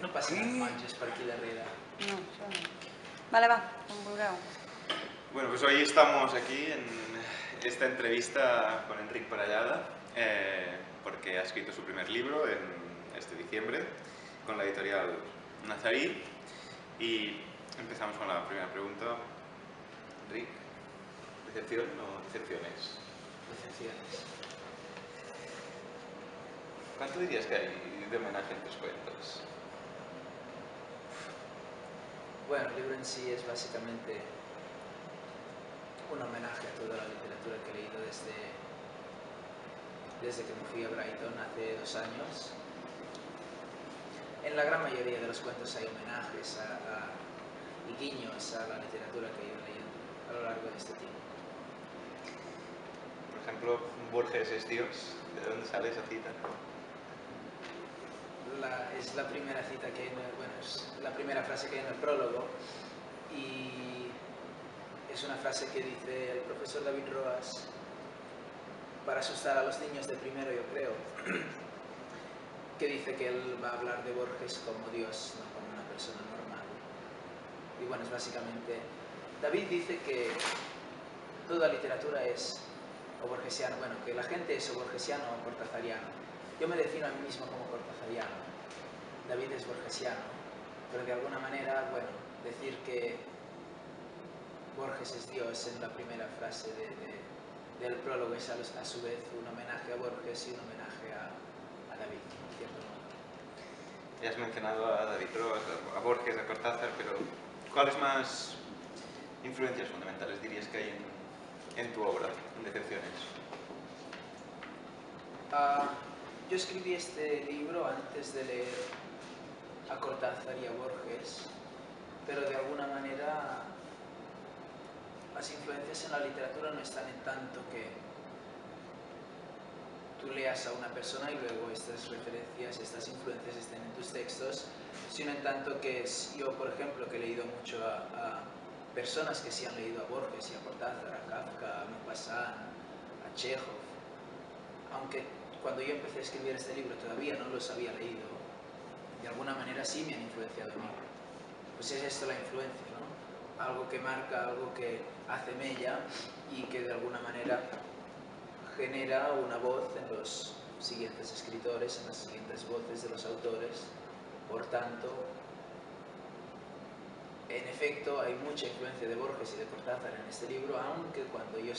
No passen els monges per aquí darrere. No, això no. Vale, va, com vulgueu. Bueno, pues hoy estamos aquí en esta entrevista con Enric Parellada, porque ha escrito su primer libro en este diciembre con la editorial Nazarí. Y empezamos con la primera pregunta. Enric, ¿decepción o decepciones? Decepciones. ¿Cuánto dirías que hay de homenaje en tus cuentos? Bueno, el libro en sí es básicamente un homenaje a toda la literatura que he leído desde que me fui a Brighton hace 2 años. En la gran mayoría de los cuentos hay homenajes y guiños a la literatura que he ido leyendo a lo largo de este tiempo. Por ejemplo, Borges es Dios. ¿De dónde sale esa cita? Es la primera cita que hay es la primera frase que hay en el prólogo, y es una frase que dice el profesor David Roas para asustar a los niños de primero, yo creo, que dice que él va a hablar de Borges como Dios, no como una persona normal. Y bueno, es básicamente... David dice que toda literatura es o borgesiana, bueno, que la gente es o borgesiano o cortazariano. Yo me defino a mí mismo como cortazariano. David es borgesiano, pero de alguna manera, bueno, decir que Borges es Dios en la primera frase del prólogo es a su vez un homenaje a Borges y un homenaje a David, en cierto modo. Ya has mencionado a David Roas, a Borges, a Cortázar, pero ¿cuáles más influencias fundamentales dirías que hay en tu obra, en Decepciones? Yo escribí este libro antes de leer a Cortázar y a Borges, pero de alguna manera las influencias en la literatura no están en tanto que tú leas a una persona y luego estas referencias, estas influencias estén en tus textos, sino en tanto que yo, por ejemplo, que he leído mucho a personas que sí han leído a Borges y a Cortázar, a Kafka, a Maupassant, a Chekhov, aunque cuando yo empecé a escribir este libro todavía no los había leído, de alguna manera sí me han influenciado a mí. Pues es esto la influencia, ¿no? Algo que marca, algo que hace mella y que de alguna manera genera una voz en los siguientes escritores, en las siguientes voces de los autores. Por tanto, en efecto, hay mucha influencia de Borges y de Cortázar en este libro, aunque cuando yo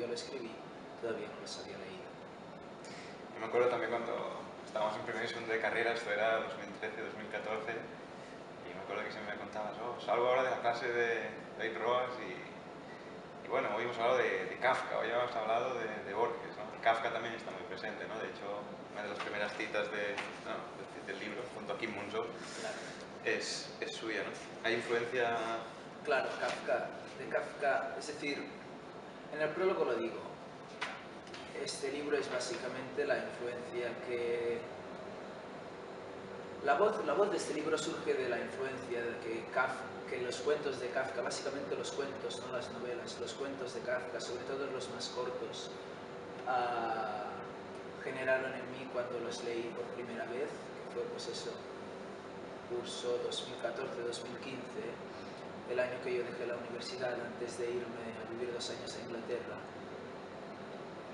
lo escribí todavía no los había leído. Yo me acuerdo también cuando estábamos en primer y segundo de carrera, esto era 2013, 2014, y me acuerdo que siempre me contabas, salgo ahora de la clase de David Roas y bueno, hoy hemos hablado de Kafka, hoy hemos hablado de Borges, ¿no? Kafka también está muy presente, ¿no? De hecho, una de las primeras citas del libro, junto a Kim Munzo, Claro. es suya, ¿no? ¿Hay influencia? Claro, de Kafka, es decir, en el prólogo lo digo, este libro es básicamente la influencia que... La voz de este libro surge de la influencia de que los cuentos de Kafka, básicamente los cuentos, no las novelas, los cuentos de Kafka, sobre todo los más cortos, generaron en mí cuando los leí por primera vez, que fue pues eso, curso 2014-2015, el año que yo dejé la universidad antes de irme a vivir 2 años a Inglaterra.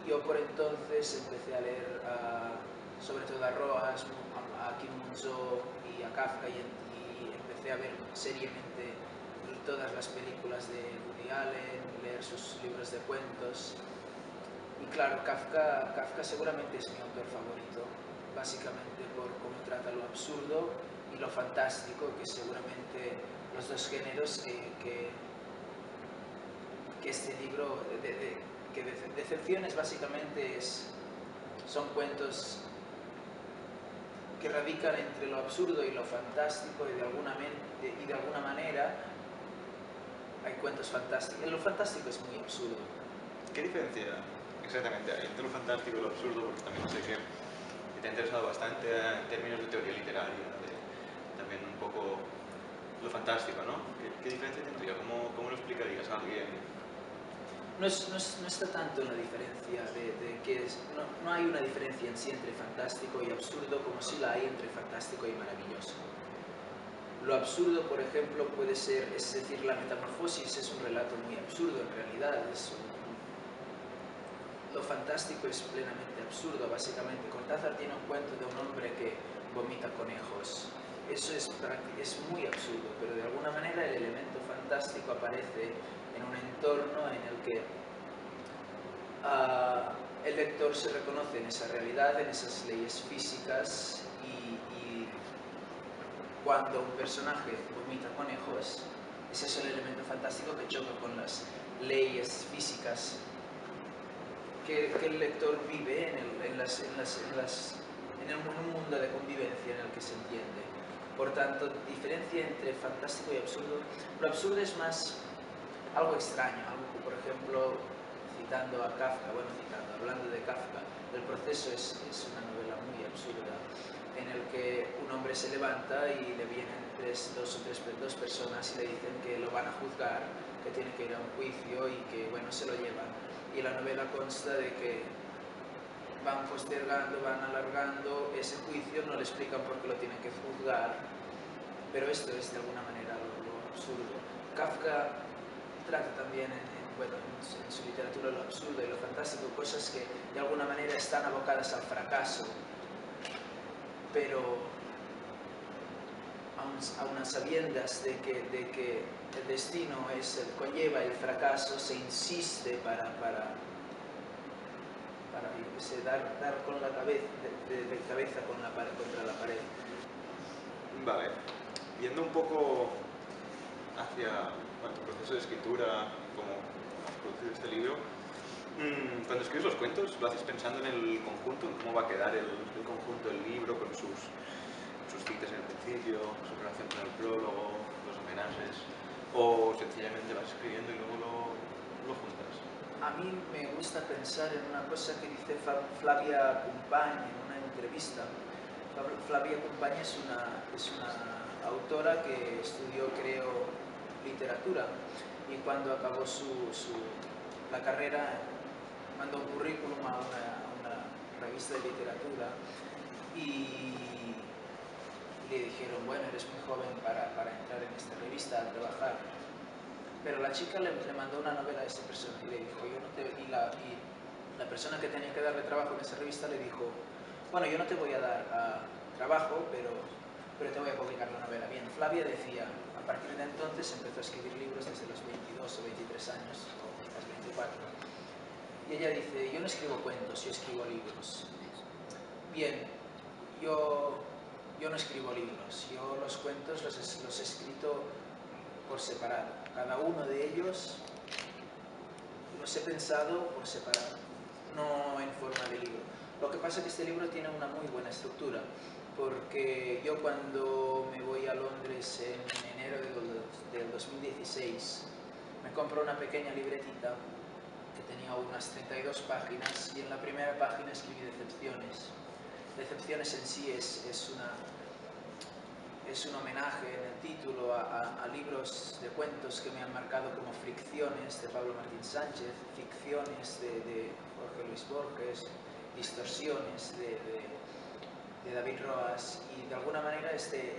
Yo por entonces empecé a leer sobre todo a Roas, a Kim Munzo y a Kafka, y empecé a ver seriamente todas las películas de Woody Allen, leer sus libros de cuentos. Y claro, Kafka seguramente es mi autor favorito, básicamente por cómo trata lo absurdo y lo fantástico, que seguramente los dos géneros que este libro, que Decepciones básicamente son cuentos que radican entre lo absurdo y lo fantástico, y de alguna manera hay cuentos fantásticos. Lo fantástico es muy absurdo. ¿Qué diferencia exactamente hay entre lo fantástico y lo absurdo? Porque también sé que te ha interesado bastante en términos de teoría literaria, también un poco lo fantástico, ¿no? ¿Qué diferencia tendría? ¿Cómo lo explicarías a alguien? no está tanto en la diferencia de que no hay una diferencia en sí entre fantástico y absurdo como si la hay entre fantástico y maravilloso. Lo absurdo, por ejemplo, puede ser, es decir, la Metamorfosis es un relato muy absurdo en realidad, lo fantástico es plenamente absurdo, básicamente. Cortázar tiene un cuento de un hombre que vomita conejos. Eso es muy absurdo, pero de alguna manera el elemento fantástico aparece en un entorno en el que el lector se reconoce en esa realidad, en esas leyes físicas y cuando un personaje vomita conejos, ese es el elemento fantástico que choca con las leyes físicas que el lector vive en un mundo de convivencia en el que se entiende. Por tanto, diferencia entre fantástico y absurdo. Lo absurdo es más algo extraño, algo que, por ejemplo, hablando de Kafka, El proceso es una novela muy absurda en el que un hombre se levanta y le vienen dos personas y le dicen que lo van a juzgar, que tiene que ir a un juicio y que, bueno, se lo llevan. Y la novela consta de que van postergando, van alargando ese juicio, no le explican por qué lo tienen que juzgar, pero esto es de alguna manera lo absurdo. Kafka trata también en su literatura lo absurdo y lo fantástico, cosas que de alguna manera están abocadas al fracaso, pero aun a sabiendas de que el destino conlleva el fracaso, se insiste para dar con la cabeza, de cabeza contra la pared. Vale, viendo un poco hacia tu proceso de escritura, cómo has producido este libro, cuando escribes los cuentos, ¿lo haces pensando en el conjunto, en cómo va a quedar el conjunto del libro, con sus citas en el principio, su relación con el prólogo, los homenajes, o sencillamente vas escribiendo y luego lo juntas? A mí me gusta pensar en una cosa que dice Flavia Company en una entrevista. Flavia Company es una autora que estudió, creo, literatura y cuando acabó la carrera mandó un currículum a una revista de literatura y le dijeron, bueno, eres muy joven para entrar en esta revista a trabajar. Pero la chica le mandó una novela a esa persona y le dijo, y la persona que tenía que darle trabajo en esa revista le dijo, bueno, yo no te voy a dar trabajo, pero te voy a publicar la novela. Bien, Flavia decía, a partir de entonces empezó a escribir libros desde los 22 o 23 años, o quizás 24. Y ella dice, yo no escribo cuentos, yo escribo libros. Bien, yo no escribo libros, yo los cuentos los he escrito por separado. Cada uno de ellos los he pensado por separado, no en forma de libro. Lo que pasa es que este libro tiene una muy buena estructura, porque yo cuando me voy a Londres en enero del 2016, me compro una pequeña libretita que tenía unas 32 páginas y en la primera página escribí Decepciones. Decepciones en sí es un homenaje en el título a libros de cuentos que me han marcado como Fricciones de Pablo Martín Sánchez, Ficciones de Jorge Luis Borges, Distorsiones de David Roas y de alguna manera este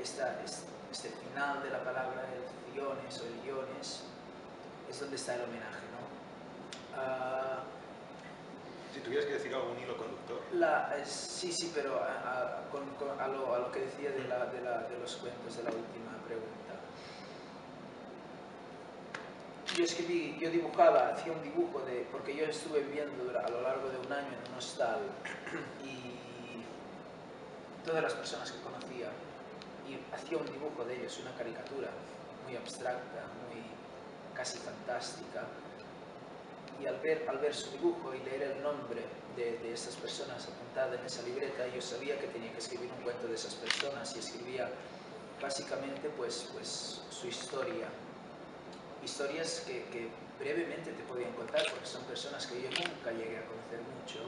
final de la palabra, el ciones o el guiones, es donde está el homenaje, ¿no? Si tuvieras que decir algún hilo conductor. Sí, pero a lo que decía de los cuentos, de la última pregunta. Yo dibujaba, hacía un dibujo porque yo estuve viviendo a lo largo de un año en un hostal y todas las personas que conocía, y hacía un dibujo de ellos, una caricatura muy abstracta, muy casi fantástica. Y al ver su dibujo y leer el nombre de esas personas apuntada en esa libreta, yo sabía que tenía que escribir un cuento de esas personas y escribía básicamente pues su historia. Historias que brevemente te podían contar porque son personas que yo nunca llegué a conocer mucho,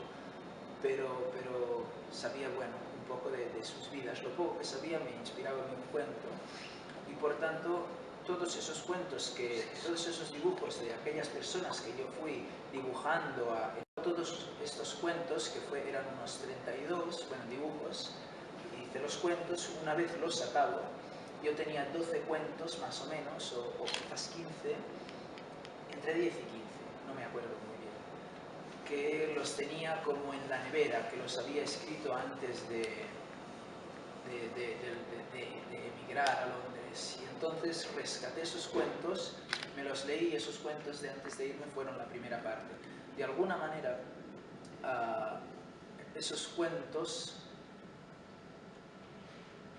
pero sabía, bueno, un poco de sus vidas. Lo poco que sabía me inspiraba en un cuento y por tanto todos esos cuentos, todos esos dibujos de aquellas personas que yo fui dibujando, todos estos cuentos, que eran unos 32, bueno, dibujos, hice los cuentos, una vez los acabo, yo tenía 12 cuentos más o menos, o quizás 15, entre 10 y 15, no me acuerdo muy bien, que los tenía como en la nevera, que los había escrito antes de emigrar a Londres. Y entonces rescaté esos cuentos, me los leí, y esos cuentos de antes de irme fueron la primera parte. De alguna manera, esos cuentos,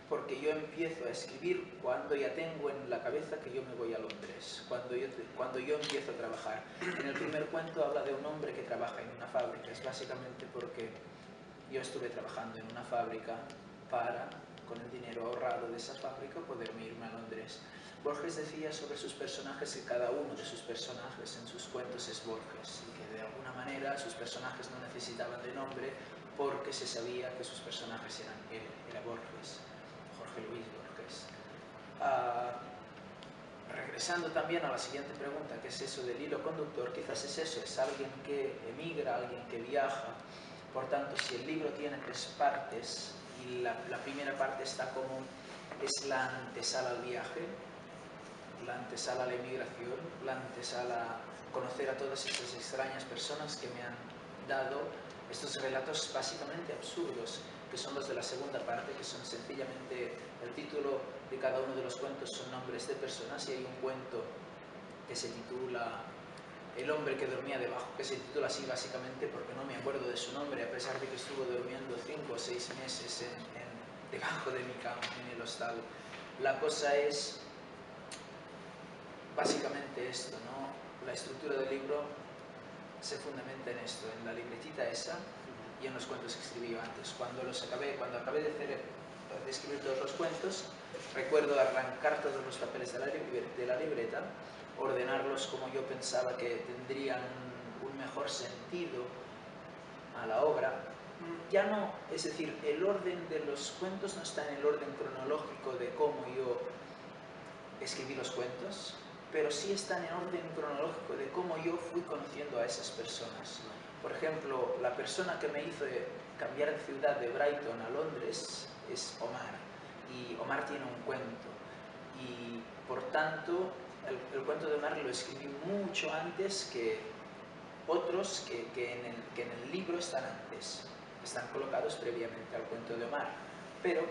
porque yo empiezo a escribir cuando ya tengo en la cabeza que yo me voy a Londres, cuando yo empiezo a trabajar. En el primer cuento habla de un hombre que trabaja en una fábrica, es básicamente porque yo estuve trabajando en una fábrica para, con el dinero ahorrado de esa fábrica, poderme irme a Londres. Borges decía sobre sus personajes que cada uno de sus personajes en sus cuentos es Borges, y que de alguna manera sus personajes no necesitaban de nombre porque se sabía que sus personajes eran él, era Borges, Jorge Luis Borges. Regresando también a la siguiente pregunta, que es eso del hilo conductor, quizás es eso, es alguien que emigra, alguien que viaja. Por tanto, si el libro tiene 3 partes y la primera parte está como es la antesala al viaje, la antesala a la emigración, la antesala a conocer a todas estas extrañas personas que me han dado estos relatos básicamente absurdos, que son los de la segunda parte, que son sencillamente el título de cada uno de los cuentos son nombres de personas, y hay un cuento que se titula El hombre que dormía debajo, que se titula así básicamente porque no me acuerdo de su nombre, a pesar de que estuvo durmiendo 5 o 6 meses debajo de mi cama en el hostal. La cosa es básicamente esto, ¿no? La estructura del libro se fundamenta en esto, en la libretita esa y en los cuentos que escribí yo antes. Cuando acabé de escribir todos los cuentos, recuerdo arrancar todos los papeles de la libreta, ordenarlos como yo pensaba que tendrían un mejor sentido a la obra. Ya no, es decir, el orden de los cuentos no está en el orden cronológico de cómo yo escribí los cuentos, pero sí está en el orden cronológico de cómo yo fui conociendo a esas personas. Por ejemplo, la persona que me hizo cambiar de ciudad de Brighton a Londres es Omar, y Omar tiene un cuento, y por tanto el cuento de Omar lo escribí mucho antes que otros que en el libro están antes, están colocados previamente al cuento de Omar, pero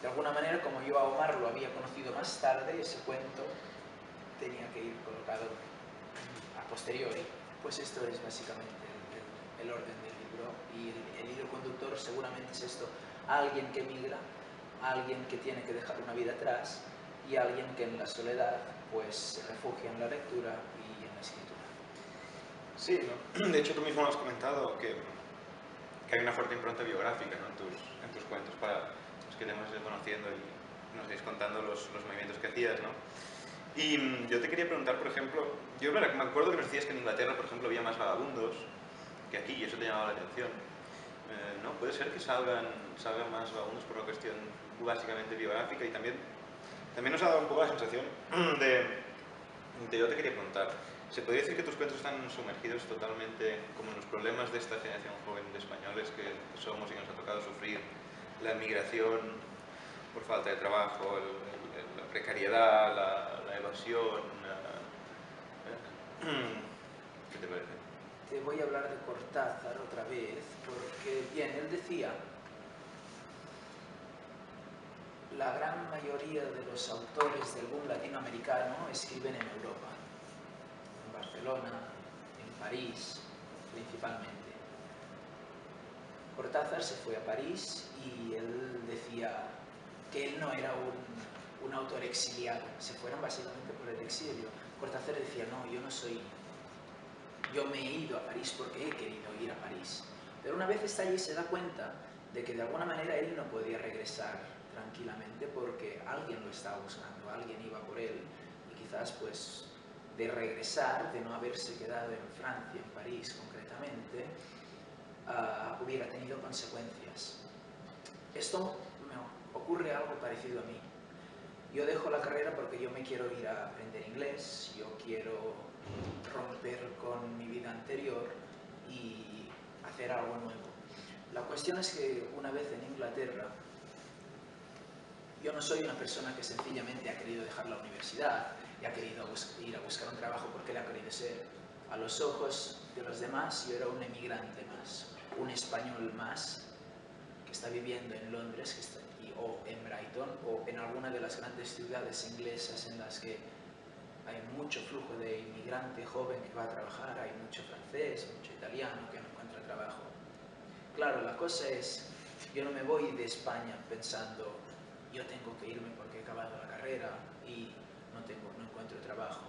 de alguna manera, como yo a Omar lo había conocido más tarde, ese cuento tenía que ir colocado a posteriori. Pues esto es básicamente el orden del libro, y el hilo conductor seguramente es esto: alguien que emigra, alguien que tiene que dejar una vida atrás, y alguien que en la soledad pues se refugia en la lectura y en la escritura. Sí, ¿no? De hecho tú mismo lo has comentado, que hay una fuerte impronta biográfica, ¿no? en tus cuentos, para los que te hemos ido conociendo y nos vais contando los movimientos que hacías, ¿no? Y yo te quería preguntar, por ejemplo, yo me acuerdo que nos decías que en Inglaterra, por ejemplo, había más vagabundos que aquí, y eso te llamaba la atención. ¿No? Puede ser que salgan más vagabundos por una cuestión básicamente biográfica, y también nos ha dado un poco la sensación yo te quería preguntar, ¿se podría decir que tus cuentos están sumergidos totalmente como en los problemas de esta generación joven de españoles que somos y que nos ha tocado sufrir la migración por falta de trabajo, la precariedad, la evasión? ¿Qué te parece? Te voy a hablar de Cortázar otra vez, porque, bien, él decía: la gran mayoría de los autores del boom latinoamericano escriben en Europa, en Barcelona, en París, principalmente. Cortázar se fue a París y él decía que él no era un autor exiliado, se fueron básicamente por el exilio. Cortázar decía: no, yo me he ido a París porque he querido ir a París. Pero una vez está allí se da cuenta de que de alguna manera él no podía regresar tranquilamente porque alguien lo estaba buscando, alguien iba por él, y quizás pues de regresar, de no haberse quedado en Francia, en París concretamente, hubiera tenido consecuencias. Esto me ocurre algo parecido a mí. Yo dejo la carrera porque yo me quiero ir a aprender inglés, yo quiero romper con mi vida anterior y hacer algo nuevo. La cuestión es que una vez en Inglaterra, yo no soy una persona que sencillamente ha querido dejar la universidad y ha querido ir a buscar un trabajo porque le ha querido ser. A los ojos de los demás, yo era un emigrante más, un español más, que está viviendo en Londres o en Brighton o en alguna de las grandes ciudades inglesas en las que hay mucho flujo de inmigrante joven que va a trabajar, hay mucho francés, mucho italiano que no encuentra trabajo. Claro, la cosa es, yo no me voy de España pensando yo tengo que irme porque he acabado la carrera y no encuentro trabajo.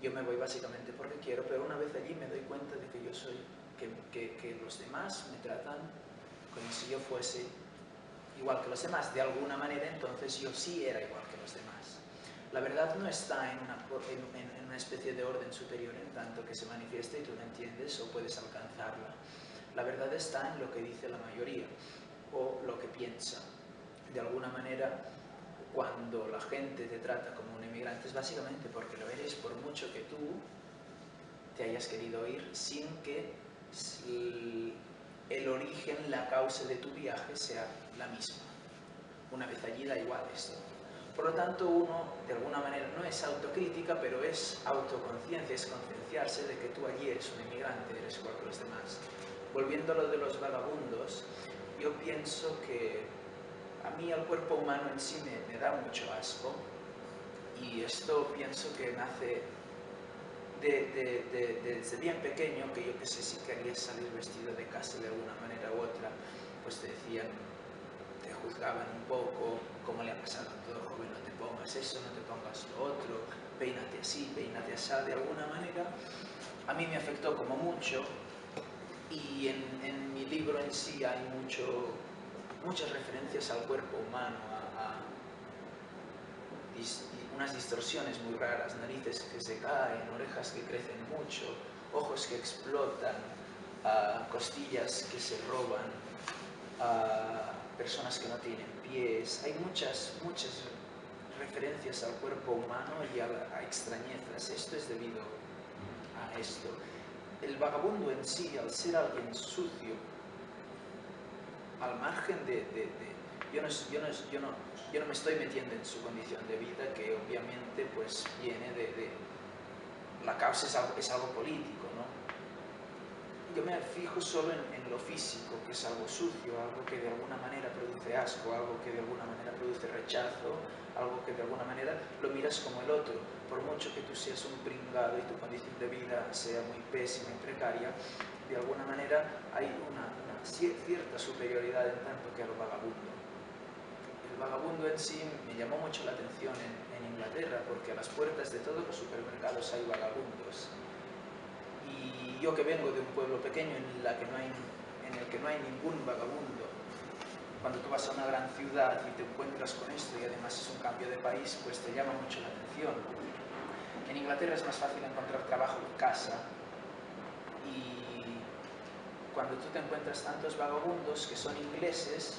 Yo me voy básicamente porque quiero, pero una vez allí me doy cuenta de que yo soy, que los demás me tratan como si yo fuese igual que los demás. De alguna manera, entonces yo sí era igual que los demás. La verdad no está en una especie de orden superior en tanto que se manifiesta y tú la entiendes o puedes alcanzarla. La verdad está en lo que dice la mayoría o lo que piensa. De alguna manera, cuando la gente te trata como un emigrante es básicamente porque lo eres, por mucho que tú te hayas querido ir sin que el origen, la causa de tu viaje sea la misma. Una vez allí da igual esto. Por lo tanto, uno, de alguna manera, no es autocrítica, pero es autoconciencia, es concienciarse de que tú allí eres un emigrante, eres igual que los demás. Volviendo a lo de los vagabundos, yo pienso que a mí el cuerpo humano en sí me da mucho asco, y esto pienso que nace desde bien pequeño, que yo que sé, si querías salir vestido de casa de alguna manera u otra, pues te decían, te juzgaban un poco, como le ha pasado a todo joven, no te pongas eso, no te pongas lo otro, peínate así, peínate así, de alguna manera. A mí me afectó como mucho, y en mi libro en sí hay muchas referencias al cuerpo humano, a unas distorsiones muy raras, narices que se caen, orejas que crecen mucho, ojos que explotan, costillas que se roban, personas que no tienen pies. Hay muchas referencias al cuerpo humano y a extrañezas. Esto es debido a esto. El vagabundo en sí, al ser alguien sucio, al margen yo no me estoy metiendo en su condición de vida, que obviamente pues viene la causa es algo político, ¿no? Yo me fijo solo en lo físico, que es algo sucio, algo que de alguna manera produce asco, algo que de alguna manera produce rechazo, algo que de alguna manera lo miras como el otro. Por mucho que tú seas un pringado y tu condición de vida sea muy pésima y precaria, de alguna manera hay una cierta superioridad en tanto que al vagabundo. El vagabundo en sí me llamó mucho la atención en Inglaterra, porque a las puertas de todos los supermercados hay vagabundos. Y yo que vengo de un pueblo pequeño en el que no hay ningún vagabundo, cuando tú vas a una gran ciudad y te encuentras con esto y además es un cambio de país, pues te llama mucho la atención. En Inglaterra es más fácil encontrar trabajo en casa, y cuando tú te encuentras tantos vagabundos que son ingleses,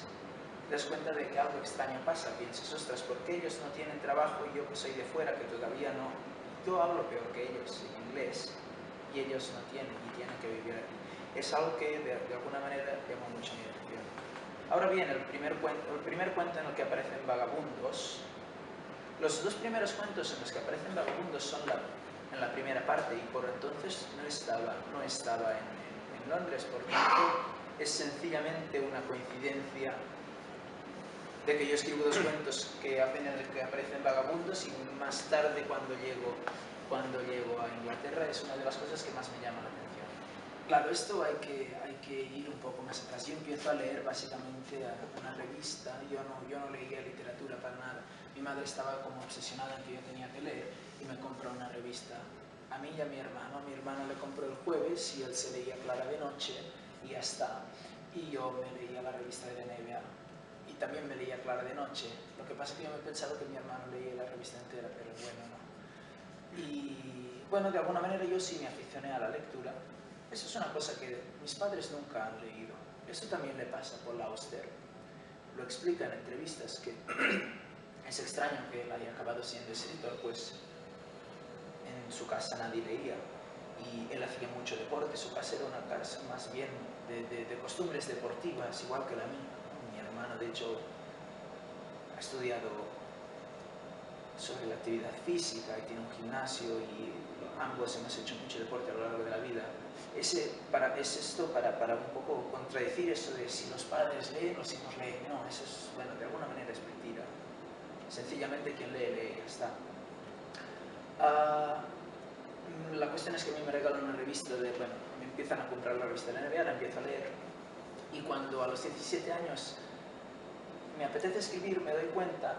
te das cuenta de que algo extraño pasa. Piensas, ostras, ¿por qué ellos no tienen trabajo y yo que soy de fuera, que todavía no? Yo hablo peor que ellos en inglés y ellos no tienen y tienen que vivir aquí. Es algo que de alguna manera llama mucho mi atención. Ahora bien, el primer cuento en el que aparecen vagabundos, los dos primeros cuentos en los que aparecen vagabundos son en la primera parte, y por entonces no estaba en Londres, por tanto es sencillamente una coincidencia de que yo escribo dos cuentos en el que aparecen vagabundos, y más tarde cuando llego a Inglaterra es una de las cosas que más me llama la atención. Claro, esto hay que ir un poco más atrás. Yo empiezo a leer básicamente una revista. Yo no leía literatura para nada. Mi madre estaba como obsesionada en que yo tenía que leer y me compró una revista a mí y a mi hermano. A mi hermano le compró el jueves y él se leía Clara de Noche y ya está. Y yo me leía la revista de la NBA y también me leía Clara de Noche. Lo que pasa es que yo me pensaba que mi hermano leía la revista entera, pero bueno, no. Y bueno, de alguna manera yo sí me aficioné a la lectura. Eso es una cosa que mis padres nunca han leído. Eso también le pasa a Paul Auster. Lo explica en entrevistas, que es extraño que él haya acabado siendo escritor, pues en su casa nadie leía y él hacía mucho deporte. Su casa era una casa más bien de costumbres deportivas, igual que la mía. Mi hermano, de hecho, ha estudiado sobre la actividad física y tiene un gimnasio y ambos hemos hecho mucho deporte a lo largo de la vida. Es esto para un poco contradecir eso de si los padres leen o los hijos leen. No, eso es, bueno, de alguna manera es mentira. Sencillamente quien lee, lee, ya está. La cuestión es que a mí me regalan una revista bueno, me empiezan a comprar la revista de la NBA, la empiezo a leer y cuando a los 17 años me apetece escribir, me doy cuenta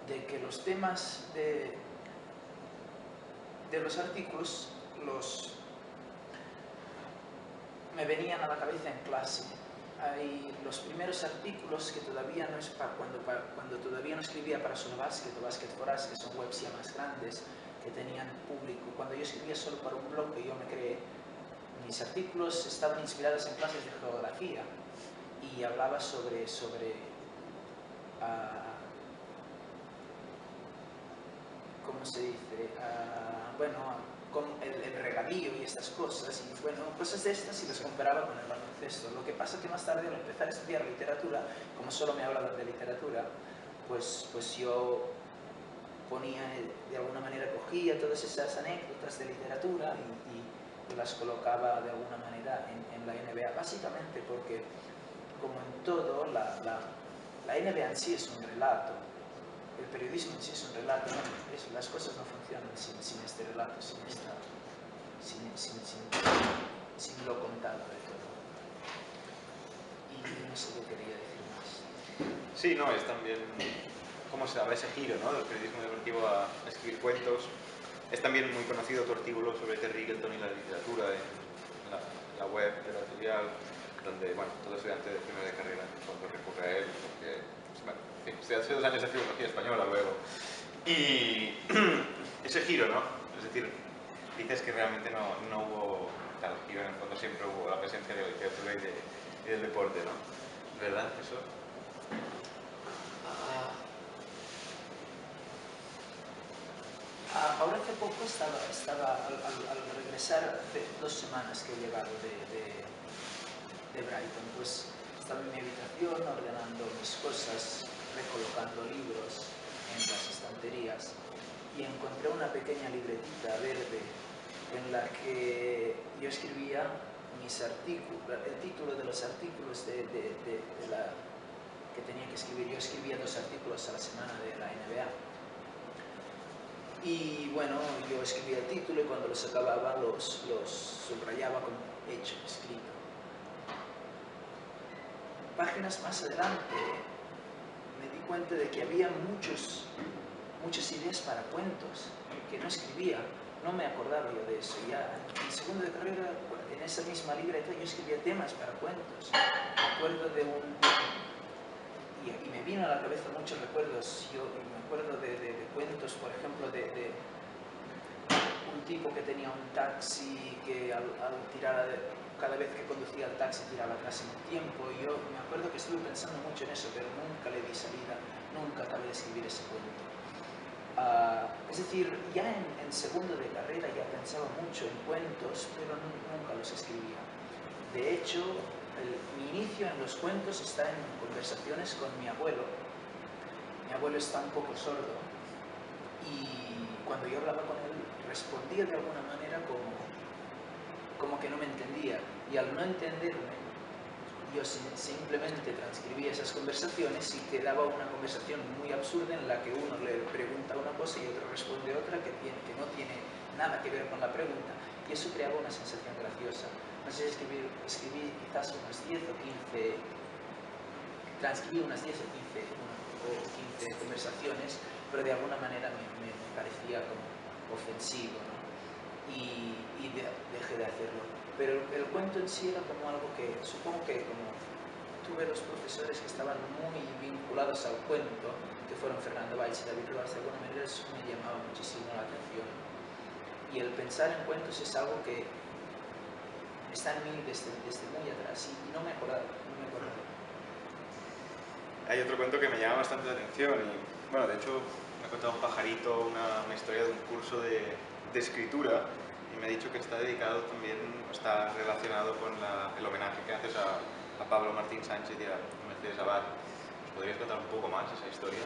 de que los temas de los artículos me venían a la cabeza en clase. Hay los primeros artículos que todavía no es cuando todavía no escribía para Solo Basket o Basket for Us, que son webs ya más grandes, que tenían público. Cuando yo escribía solo para un blog que yo me creé, mis artículos estaban inspirados en clases de geografía y hablaba sobre ¿cómo se dice? Bueno, con el regadío y estas cosas, y bueno, cosas de estas y las comparaba con el baloncesto. Lo que pasa que más tarde al empezar a estudiar literatura, como solo me hablaban de literatura, pues yo ponía, de alguna manera cogía todas esas anécdotas de literatura y las colocaba de alguna manera en la NBA, básicamente porque, como en todo, la NBA en sí es un relato. El periodismo en sí es un relato, ¿no? Las cosas no funcionan sin este relato, sin lo contado de todo. Y no sé qué quería decir más. Sí, no, es también cómo se daba ese giro, ¿no?, del periodismo deportivo a escribir cuentos. Es también muy conocido tu artículo sobre Terry Eagleton y la literatura en la web de la Editorial, donde, bueno, todo estudiante de primera de carrera, cuando recurre a él, porque, bueno, hace 2 años de filología española luego. Y ese giro, ¿no? Es decir, dices que realmente no hubo tal giro, en el fondo siempre hubo la presencia de la literatura y del deporte, ¿no? ¿Verdad eso? Ahora hace poco estaba al regresar, hace 2 semanas que he llegado de Brighton, pues estaba en mi habitación ordenando mis cosas, recolocando libros en las estanterías y encontré una pequeña libretita verde en la que yo escribía mis artículos, el título de los artículos que tenía que escribir. Yo escribía 2 artículos a la semana de la NBA. Y bueno, yo escribía el título y cuando los acababa los subrayaba como hecho, escrito. Páginas más adelante me di cuenta de que había muchas ideas para cuentos que no escribía. No me acordaba yo de eso. Ya en segundo de carrera, en esa misma libreta, yo escribía temas para cuentos. Me acuerdo de y me vino a la cabeza muchos recuerdos. Yo me acuerdo de cuentos, por ejemplo, de un tipo que tenía un taxi que al tirar, cada vez que conducía el taxi tiraba atrás en el tiempo. Y yo me acuerdo que estuve pensando mucho en eso, pero nunca le di salida, nunca acabé de escribir ese cuento. Es decir, ya en segundo de carrera ya pensaba mucho en cuentos, pero nunca los escribía. De hecho, mi inicio en los cuentos está en conversaciones con mi abuelo. Mi abuelo está un poco sordo y cuando yo hablaba con él respondía de alguna manera como que no me entendía, y al no entenderme yo simplemente transcribía esas conversaciones y quedaba una conversación muy absurda en la que uno le pregunta una cosa y otro responde otra que no tiene nada que ver con la pregunta, y eso creaba una sensación graciosa. No sé si escribí quizás unas 10 o 15, transcribí unas 10 o 15 conversaciones, pero de alguna manera me parecía como ofensivo, ¿no? Y dejé de hacerlo. Pero el cuento en sí era como algo que, supongo que como tuve 2 profesores que estaban muy vinculados al cuento, que fueron Fernando Valls y David Roas, de alguna manera eso me llamaba muchísimo la atención. Y el pensar en cuentos es algo que está en mí desde muy atrás y no me acordaba. hay otro cuento que me llama bastante la atención y, bueno, de hecho me ha contado un pajarito una historia de un curso de escritura y me ha dicho que está dedicado también, está relacionado con el homenaje que haces a Pablo Martín Sánchez y a Mercedes Abad. ¿Nos podrías contar un poco más esa historia?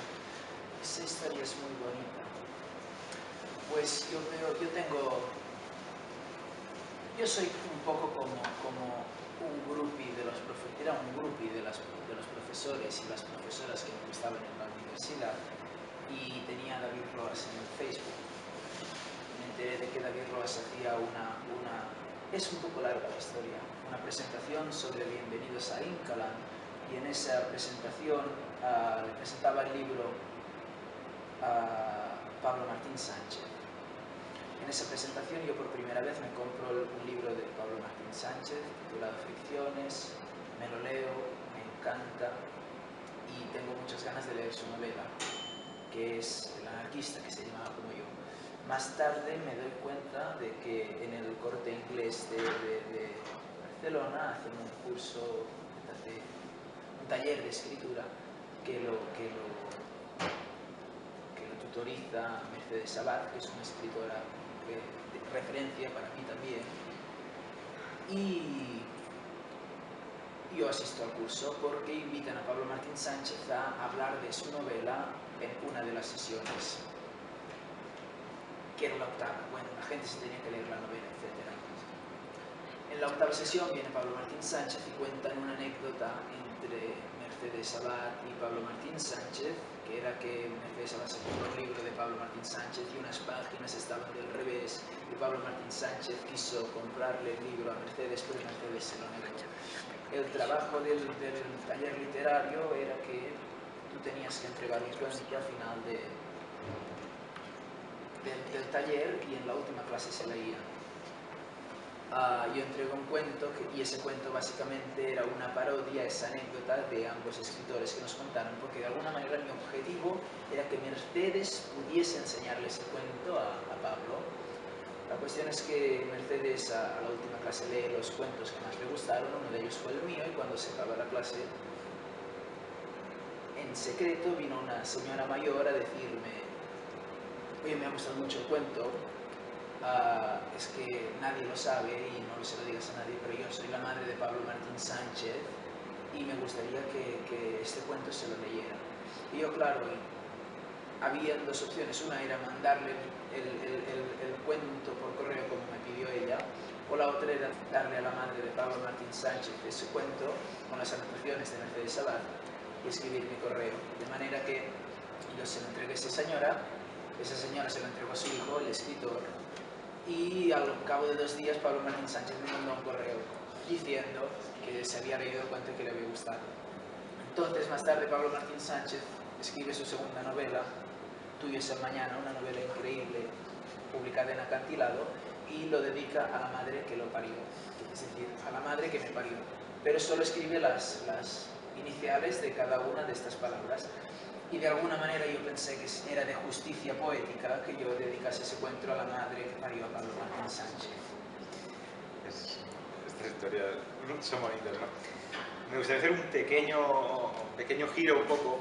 Esa historia es muy bonita. Pues yo soy un poco como un groupie de los profesores, era un groupie de los profesores y las profesoras que me estaban en la universidad, y tenía a David Roas en el Facebook. Me enteré de que David Roas hacía es un poco larga la historia, una presentación sobre Bienvenidos a Incaland, y en esa presentación le presentaba el libro a Pablo Martín Sánchez. En esa presentación yo por primera vez me compro un libro de Pablo Martín Sánchez titulado Fricciones, me lo leo, me encanta y tengo muchas ganas de leer su novela, que es El anarquista, que se llamaba como yo. Más tarde me doy cuenta de que en el Corte Inglés de Barcelona hacen un curso, un taller de escritura que lo tutoriza Mercedes Abad, que es una escritora de referencia para mí también, y yo asisto al curso porque invitan a Pablo Martín Sánchez a hablar de su novela en una de las sesiones, que era la octava. Bueno, la gente se tenía que leer la novela, etc. En la octava sesión viene Pablo Martín Sánchez y cuentan una anécdota entre Mercedes Abad y Pablo Martín Sánchez, que era que Mercedes Abad se compró un libro de Pablo Martín Sánchez y unas páginas estaban del revés, y Pablo Martín Sánchez quiso comprarle el libro a Mercedes, pero Mercedes se lo negó. El trabajo del taller literario era que tú tenías que entregar un cuento al final del taller, y en la última clase se leía. Yo entregué un cuento y ese cuento básicamente era una parodia a esa anécdota de ambos escritores que nos contaron, porque de alguna manera mi objetivo era que Mercedes pudiese enseñarle ese cuento a Pablo. La cuestión es que Mercedes a la última clase lee los cuentos que más le gustaron, uno de ellos fue el mío, y cuando se acabó la clase, en secreto vino una señora mayor a decirme: oye, me ha gustado mucho el cuento, es que nadie lo sabe y no se lo digas a nadie, pero yo soy la madre de Pablo Martín Sánchez y me gustaría que este cuento se lo leyera. Y yo, claro, había dos opciones: una era mandarle el cuento por correo como me pidió ella, o la otra era darle a la madre de Pablo Martín Sánchez ese cuento con las anotaciones de Mercedes Abad y escribir mi correo. De manera que yo se lo entregué a esa señora se lo entregó a su hijo, el escritor, y al cabo de 2 días Pablo Martín Sánchez me mandó un correo diciendo que se había leído el cuento y que le había gustado. Entonces, más tarde, Pablo Martín Sánchez escribe su segunda novela, Tuyo es el mañana, una novela increíble publicada en Acantilado, y lo dedica a la madre que lo parió, es decir, a la madre que me parió, pero solo escribe las iniciales de cada una de estas palabras. Y de alguna manera yo pensé que era de justicia poética que yo dedicase ese cuento a la madre que parió a Pablo Martín Sánchez. Estas historias son bonitas, ¿no? Me gustaría hacer un pequeño giro un poco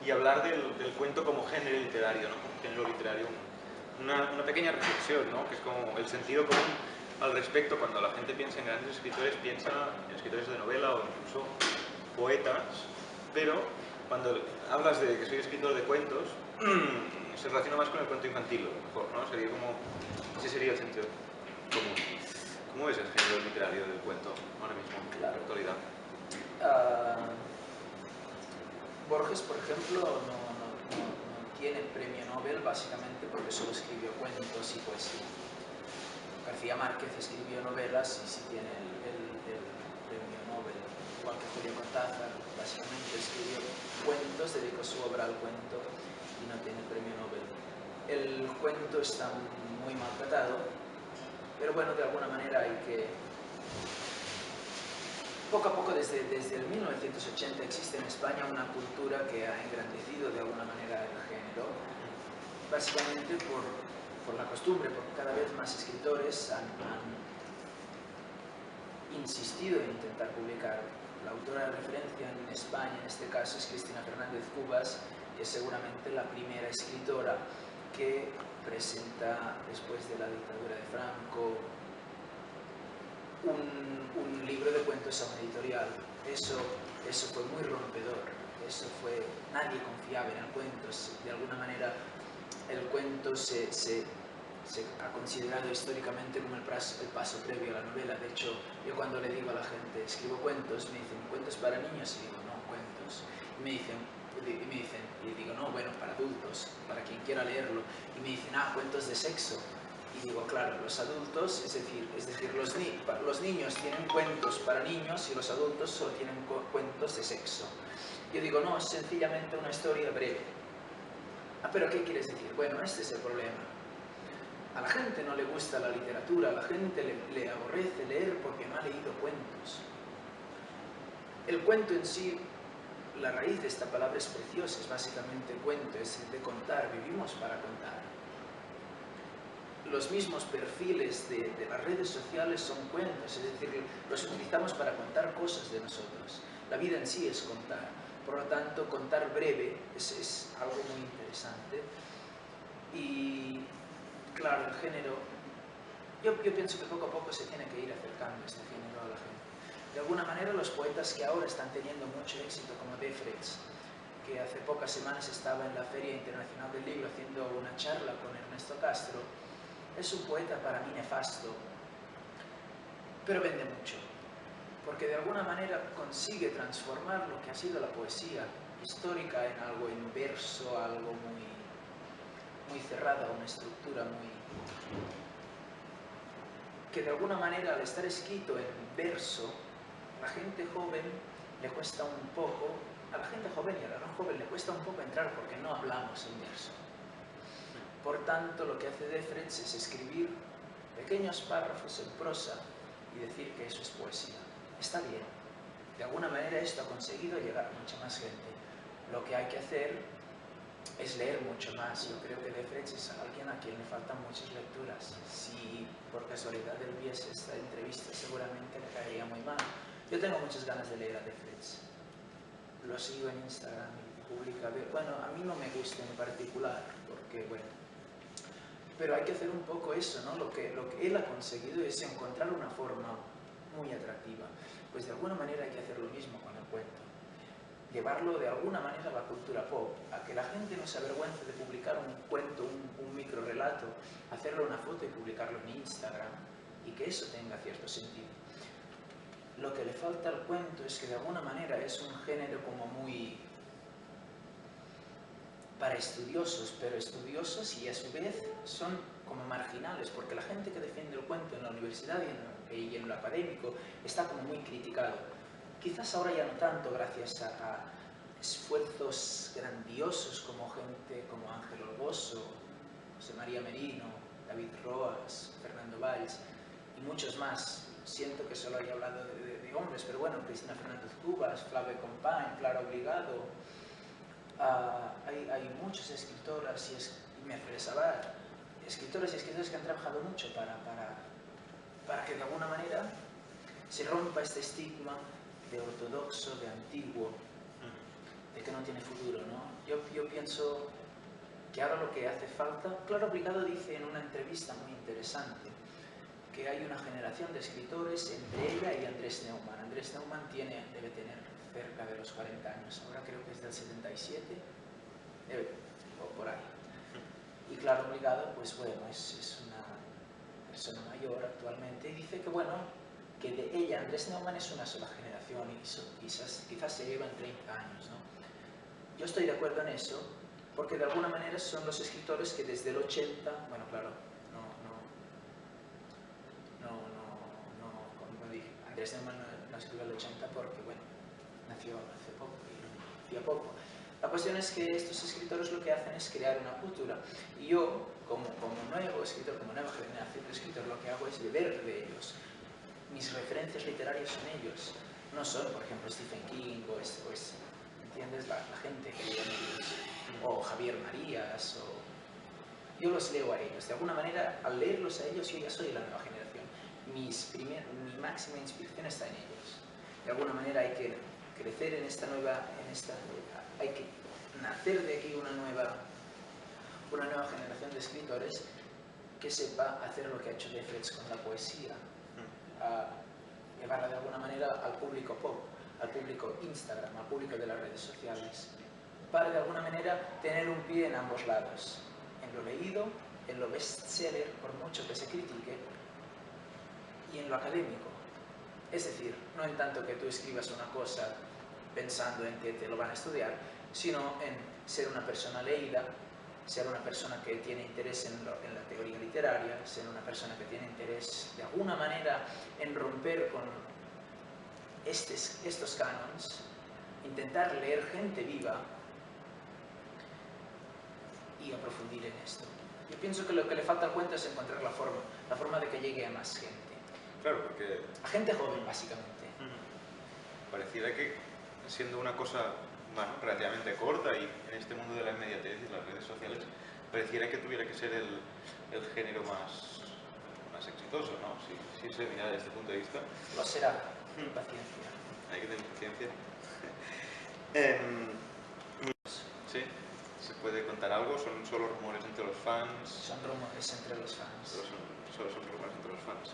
y hablar del cuento como género literario, ¿no? Como género literario. Una pequeña reflexión, ¿no? Que es como el sentido común al respecto. Cuando la gente piensa en grandes escritores, piensa en escritores de novela o incluso poetas, pero cuando hablas de que soy escritor de cuentos, se relaciona más con el cuento infantil, a lo mejor, ¿no? Ese sería el sentido común. ¿Cómo ves el género literario del cuento ahora mismo, en la actualidad? Borges, por ejemplo, no tiene premio Nobel básicamente porque solo escribió cuentos y poesía. García Márquez escribió novelas y sí tiene el premio Nobel, igual que Julio Cortázar, básicamente escribió cuentos, dedicó su obra al cuento y no tiene el premio Nobel. El cuento está muy maltratado, pero bueno, de alguna manera hay que... Poco a poco, desde el 1980 existe en España una cultura que ha engrandecido de alguna manera el género, básicamente por la costumbre, porque cada vez más escritores han insistido en intentar publicar la autora de referencia en España, en este caso, es Cristina Fernández Cubas, que es seguramente la primera escritora que presenta, después de la dictadura de Franco, un libro de cuentos a una editorial. Eso fue muy rompedor. Nadie confiaba en el cuento. De alguna manera, el cuento se ha considerado históricamente como el paso previo a la novela. De hecho, yo cuando le digo a la gente, escribo cuentos, me dicen, ¿cuentos para niños? Y digo, no, cuentos. Y me dicen, y digo, no, bueno, para adultos, para quien quiera leerlo. Y me dicen, cuentos de sexo. Y digo, claro, los adultos, es decir, los niños tienen cuentos para niños y los adultos solo tienen cuentos de sexo. Yo digo, no, es sencillamente una historia breve. ¿Pero qué quieres decir? Bueno, este es el problema. A la gente no le gusta la literatura, a la gente le aborrece leer porque no ha leído cuentos. El cuento en sí, la raíz de esta palabra es preciosa, es básicamente cuento, es de contar, vivimos para contar. Los mismos perfiles de las redes sociales son cuentos, es decir, los utilizamos para contar cosas de nosotros. La vida en sí es contar, por lo tanto, contar breve es algo muy interesante. Y claro, el género, yo pienso que poco a poco se tiene que ir acercando este género a la gente. De alguna manera, los poetas que ahora están teniendo mucho éxito, como Defrets, que hace pocas semanas estaba en la Feria Internacional del Libro haciendo una charla con Ernesto Castro, es un poeta para mí nefasto, pero vende mucho, porque de alguna manera consigue transformar lo que ha sido la poesía histórica en algo en verso, algo muy cerrada, una estructura que de alguna manera, al estar escrito en verso, a la gente joven le cuesta un poco, a la gente joven y a la no joven le cuesta un poco entrar porque no hablamos en verso. Por tanto, lo que hace Defrets es escribir pequeños párrafos en prosa y decir que eso es poesía. Está bien. De alguna manera esto ha conseguido llegar a mucha más gente. Lo que hay que hacer es leer mucho más. Yo creo que Defrets es alguien a quien le faltan muchas lecturas. Si por casualidad él viese esta entrevista, seguramente le caería muy mal. Yo tengo muchas ganas de leer a Defrets. Lo sigo en Instagram y publica. Bueno, a mí no me gusta en particular, porque, bueno, pero hay que hacer un poco eso, ¿no? Lo que él ha conseguido es encontrar una forma muy atractiva. Pues de alguna manera hay que hacer lo mismo con el cuento. Llevarlo de alguna manera a la cultura pop, a que la gente no se avergüence de publicar un cuento, un microrelato, hacerle una foto y publicarlo en Instagram, y que eso tenga cierto sentido. Lo que le falta al cuento es que de alguna manera es un género como muy para estudiosos, pero estudiosos y a su vez son como marginales, porque la gente que defiende el cuento en la universidad y en lo académico está como muy criticado. Quizás ahora ya no tanto, gracias a esfuerzos grandiosos como gente como Ángel Olboso, José María Merino, David Roas, Fernando Valls y muchos más. Siento que solo haya hablado de hombres, pero bueno, Cristina Fernández Cubas, Flavio Compañ, Clara Obligado. Hay muchas escritoras y Mercedes Sabar, escritores y escritores que han trabajado mucho para que de alguna manera se rompa este estigma de ortodoxo, de antiguo, de que no tiene futuro, ¿no? Yo pienso que ahora lo que hace falta, Clara Obligado dice en una entrevista muy interesante que hay una generación de escritores entre ella y Andrés Neumann. Andrés Neumann debe tener cerca de los 40 años, ahora creo que es del 77, o por ahí. Y Clara Obligado, pues bueno, es una persona mayor actualmente y dice que bueno, que de ella, Andrés Neumann es una sola generación y quizás se llevan 30 años, ¿no? Yo estoy de acuerdo en eso, porque de alguna manera son los escritores que desde el 80, bueno, claro, como dije, Andrés Neumann no escribió el 80 porque, bueno, nació hace poco y hacía poco. La cuestión es que estos escritores lo que hacen es crear una cultura. Y yo, como nuevo escritor, como nueva generación de escritor, lo que hago es beber de ellos. Mis referencias literarias son ellos. No son, por ejemplo, Stephen King o ¿entiendes? La gente que lee ellos. O Javier Marías. Yo los leo a ellos. De alguna manera, al leerlos a ellos, yo ya soy la nueva generación. Mi máxima inspiración está en ellos. de alguna manera hay que crecer en esta nueva, hay que nacer de aquí una nueva generación de escritores que sepa hacer lo que ha hecho Deflets con la poesía, llevarla de alguna manera al público pop, al público Instagram, al público de las redes sociales, para de alguna manera tener un pie en ambos lados, en lo leído, en lo bestseller, por mucho que se critique, y en lo académico. Es decir, no en tanto que tú escribas una cosa pensando en que te lo van a estudiar, sino en ser una persona leída, ser una persona que tiene interés en la teoría literaria, ser una persona que tiene interés de alguna manera en romper con estos canons, intentar leer gente viva y aprofundir en esto. Yo pienso que lo que le falta al cuento es encontrar la forma de que llegue a más gente. Claro, porque... A gente joven, básicamente. Pareciera que, siendo una cosa, bueno, relativamente corta y en este mundo de la inmediatez y las redes sociales, pareciera que tuviera que ser el género más exitoso, ¿no? Si se mira desde este punto de vista. Lo será. Paciencia. Hay que tener paciencia. Sí, ¿se puede contar algo? ¿Son solo rumores entre los fans? Son rumores entre los fans. Solo son rumores entre los fans.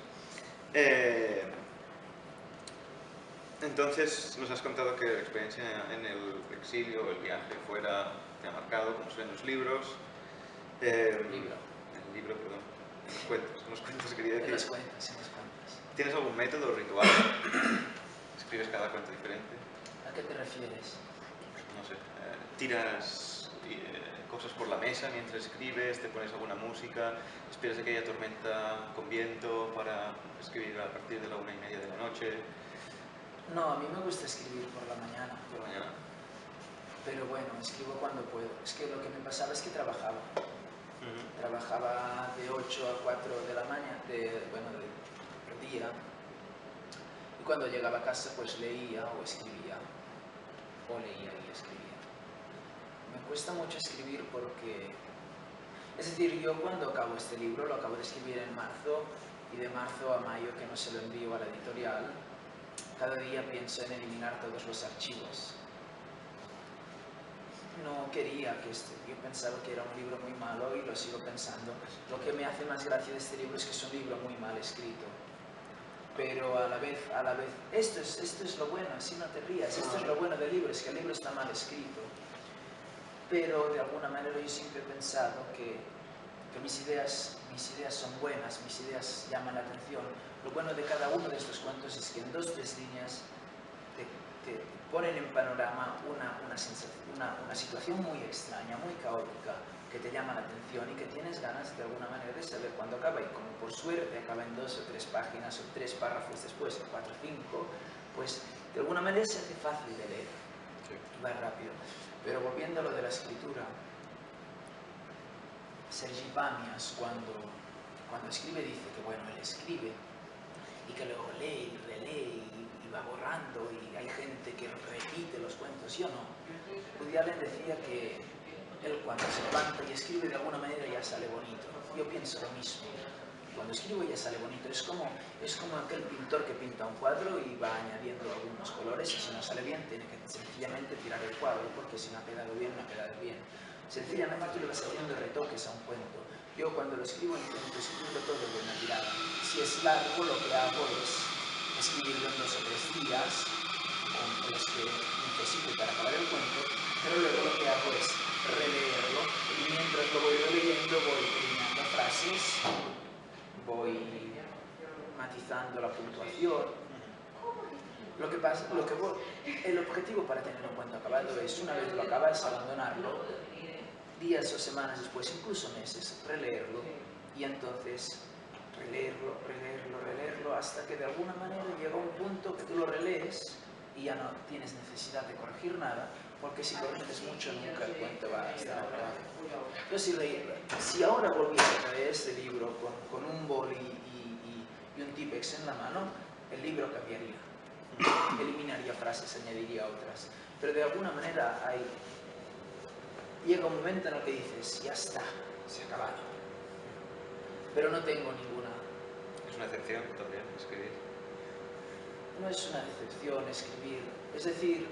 Entonces, nos has contado que la experiencia en el exilio, el viaje fuera, te ha marcado, como suelen los libros. El libro, perdón. En los cuentos quería decir. En los cuentos. ¿Tienes algún método ritual? ¿Escribes cada cuento diferente? ¿A qué te refieres? No sé, tiras cosas por la mesa mientras escribes, te pones alguna música, esperas a que haya tormenta con viento para escribir a partir de la 1:30 de la noche. No, a mí me gusta escribir por la mañana. ¿Por la mañana? Pero bueno, escribo cuando puedo. Es que lo que me pasaba es que trabajaba. Trabajaba de 8 a 4 de la mañana, del día. Y cuando llegaba a casa pues leía o escribía. O leía y escribía. Me cuesta mucho escribir porque... Es decir, yo cuando acabo este libro, lo acabo de escribir en marzo, y de marzo a mayo que no se lo envío a la editorial, cada día pienso en eliminar todos los archivos. No quería que yo pensaba que era un libro muy malo y lo sigo pensando. Lo que me hace más gracia de este libro es que es un libro muy mal escrito. Pero a la vez, esto es lo bueno, así no te rías, esto es lo bueno del libro, es que el libro está mal escrito. Pero de alguna manera yo siempre he pensado que mis ideas son buenas, mis ideas llaman la atención. Lo bueno de cada uno de estos cuentos es que en 2 o 3 líneas te ponen en panorama una situación muy extraña, muy caótica, que te llama la atención y que tienes ganas de alguna manera de saber cuándo acaba. Y como por suerte acaba en 2 o 3 páginas o 3 párrafos después, o 4 o 5, pues de alguna manera se hace fácil de leer. Sí. Va rápido. Pero volviendo a lo de la escritura, Sergi Pamias cuando escribe dice que bueno, él escribe y que luego lee y relee y va borrando y hay gente que repite los cuentos. Yo no. Woody Allen decía que él cuando se levanta y escribe de alguna manera ya sale bonito. Yo pienso lo mismo. Cuando escribo ya sale bonito. Es como aquel pintor que pinta un cuadro y va añadiendo algunos colores y si no sale bien tiene que sencillamente tirar el cuadro porque si no ha quedado bien, no ha quedado bien. Sencillamente tú le vas haciendo retoques a un cuento. Yo cuando lo escribo intento escribirlo todo de una tirada. Si es largo lo que hago es escribirlo en 2 o 3 días con los que necesito para acabar el cuento, pero luego lo que hago es releerlo y mientras lo voy releyendo voy eliminando frases, voy matizando la puntuación. El objetivo para tener un cuento acabado es, una vez lo acabas, abandonarlo, días o semanas después, incluso meses, releerlo y entonces releerlo hasta que de alguna manera llega un punto que tú lo relees y ya no tienes necesidad de corregir nada, porque si corriges mucho nunca el cuento va a estar acabado. Yo si ahora volviera a leer este libro con un boli y un Tipex en la mano, el libro cambiaría. Eliminaría frases, añadiría otras. Pero de alguna manera llega un momento en el que dices, ya está, se ha acabado. Pero no tengo ninguna. Es una excepción también, escribir. no es una decepción escribir. Es decir,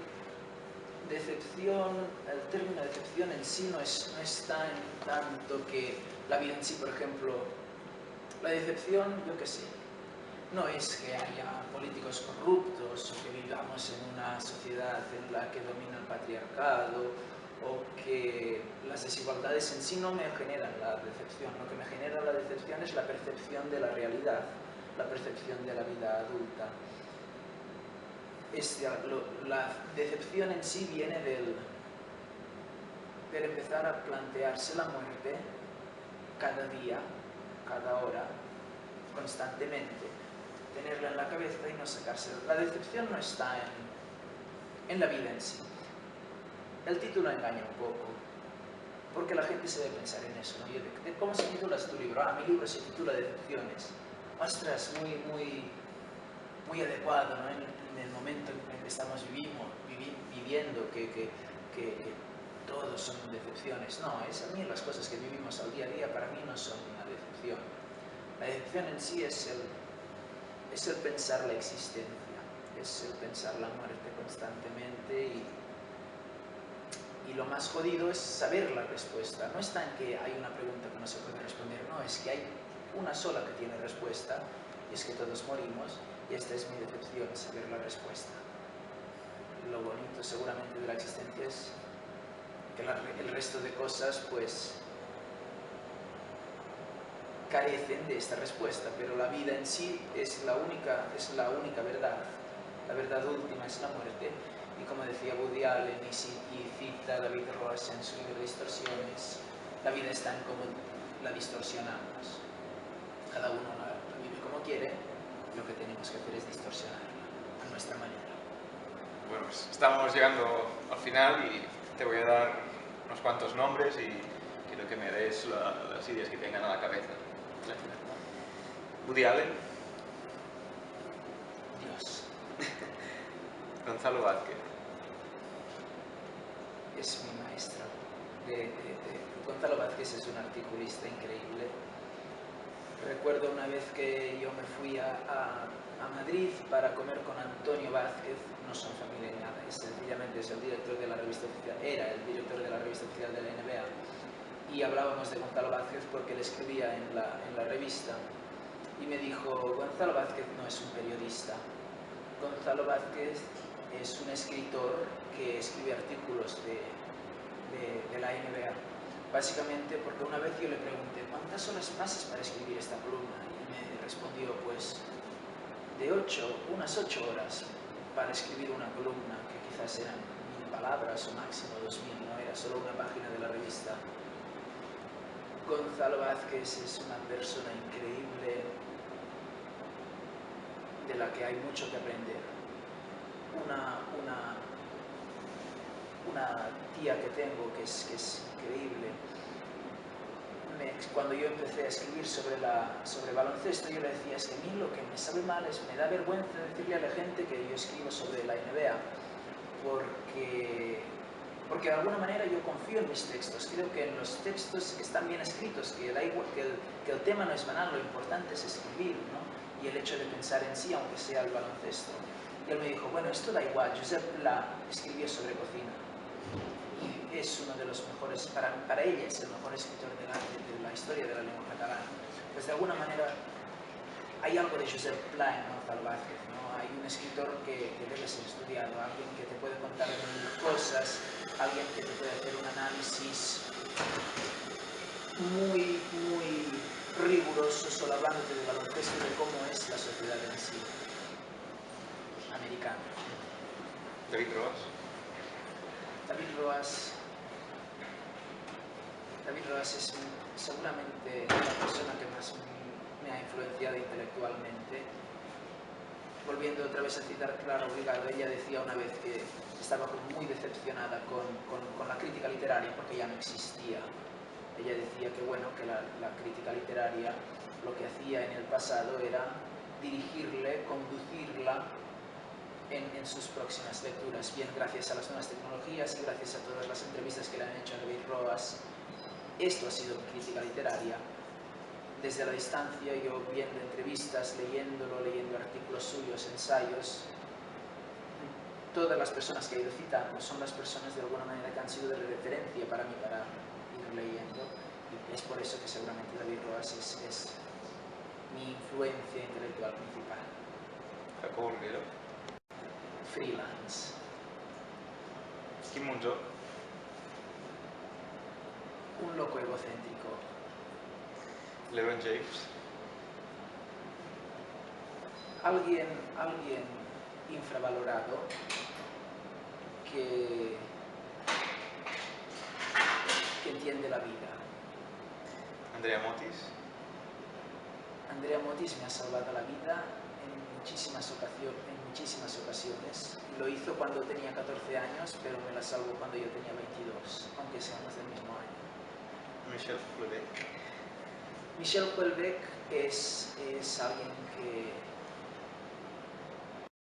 decepción, el término decepción en sí no está en tanto que la vida en sí, por ejemplo, la decepción, yo qué sé, no es que haya políticos corruptos o que vivamos en una sociedad en la que domina el patriarcado o que las desigualdades en sí no me generan la decepción. Lo que me genera la decepción es la percepción de la realidad, la percepción de la vida adulta. La decepción en sí viene del empezar a plantearse la muerte cada día, cada hora, constantemente, tenerla en la cabeza y no sacársela. La decepción no está en la vida en sí. El título engaña un poco, porque la gente se debe pensar en eso, ¿no? ¿Cómo se titulas tu libro? Mi libro se titula Decepciones. Ostras, muy adecuado, ¿no? En el momento en que estamos viviendo, que todos son decepciones. No, a mí las cosas que vivimos al día a día para mí no son una decepción. La decepción en sí es el pensar la existencia, es el pensar la muerte constantemente y lo más jodido es saber la respuesta. No está en que hay una pregunta que no se puede responder, no, es que hay una sola que tiene respuesta y es que todos morimos y esta es mi decepción, saber la respuesta. Lo bonito seguramente de la existencia es que el resto de cosas pues carecen de esta respuesta, pero la vida en sí es la única verdad. La verdad última es la muerte. Y como decía Woody Allen y cita David Ross en su libro Distorsiones, la vida está en cómo la distorsionamos. Cada uno la vive como quiere, lo que tenemos que hacer es distorsionarla a nuestra manera. Bueno, pues estamos llegando al final y te voy a dar unos cuantos nombres y quiero que me des las ideas que tengan a la cabeza. Woody Allen. Dios. Gonzalo Vázquez. Es mi maestro. Gonzalo Vázquez es un articulista increíble. Recuerdo una vez que yo me fui a Madrid para comer con Antonio Vázquez, no son familia ni nada, sencillamente es el director de la revista oficial, era el director de la revista oficial de la NBA, y hablábamos de Gonzalo Vázquez porque él escribía en la revista y me dijo, Gonzalo Vázquez no es un periodista, Gonzalo Vázquez es un escritor que escribe artículos de la NBA. Básicamente porque una vez yo le pregunté, ¿cuántas horas pasas para escribir esta columna? Y me respondió, pues, unas 8 horas para escribir una columna, que quizás eran 1000 palabras o máximo 2000, no era solo una página de la revista. Gonzalo Vázquez es una persona increíble de la que hay mucho que aprender. Una tía que tengo que es increíble. Cuando yo empecé a escribir sobre baloncesto, yo le decía, es que a mí lo que me sabe mal es, me da vergüenza decirle a la gente que yo escribo sobre la NBA, porque de alguna manera yo confío en mis textos, creo que en los textos están bien escritos, que da igual, que el tema no es banal, lo importante es escribir, ¿no? Y el hecho de pensar en sí, aunque sea el baloncesto. Y él me dijo, bueno, esto da igual, Josep Pla escribió sobre cocina. Y es uno de los mejores, para ella es el mejor escritor de la historia de la lengua catalana. Pues de alguna manera hay algo de Josep Pla en Gonzalo Vázquez, ¿no? Hay un escritor que debe ser estudiado, alguien que te puede contar mil cosas, alguien que te puede hacer un análisis muy riguroso solo hablándote de baloncesto, de cómo es la sociedad en sí americana. David Roas. David Roas es seguramente la persona que más me ha influenciado intelectualmente. Volviendo otra vez a citar Clara Obligado, ella decía una vez que estaba muy decepcionada con la crítica literaria porque ya no existía. Ella decía que bueno, que la crítica literaria lo que hacía en el pasado era dirigirle, conducirla en sus próximas lecturas. Bien, gracias a las nuevas tecnologías y gracias a todas las entrevistas que le han hecho a David Roas, esto ha sido crítica literaria. desde la distancia, yo viendo entrevistas, leyendo artículos suyos, ensayos, todas las personas que he ido citando son las personas de alguna manera que han sido de referencia para mí para ir leyendo, y es por eso que seguramente David Roas es mi influencia intelectual principal. Jacobo Olguero. Freelance. Kim Munzo. Un loco egocéntrico. LeBron James. Alguien infravalorado que entiende la vida. Andrea Motis. Andrea Motis me ha salvado la vida en muchísimas ocasiones. Lo hizo cuando tenía 14 años, pero me la salvó cuando yo tenía 22, aunque seamos del mismo año. Michel Houellebecq. Michel Houellebecq es alguien que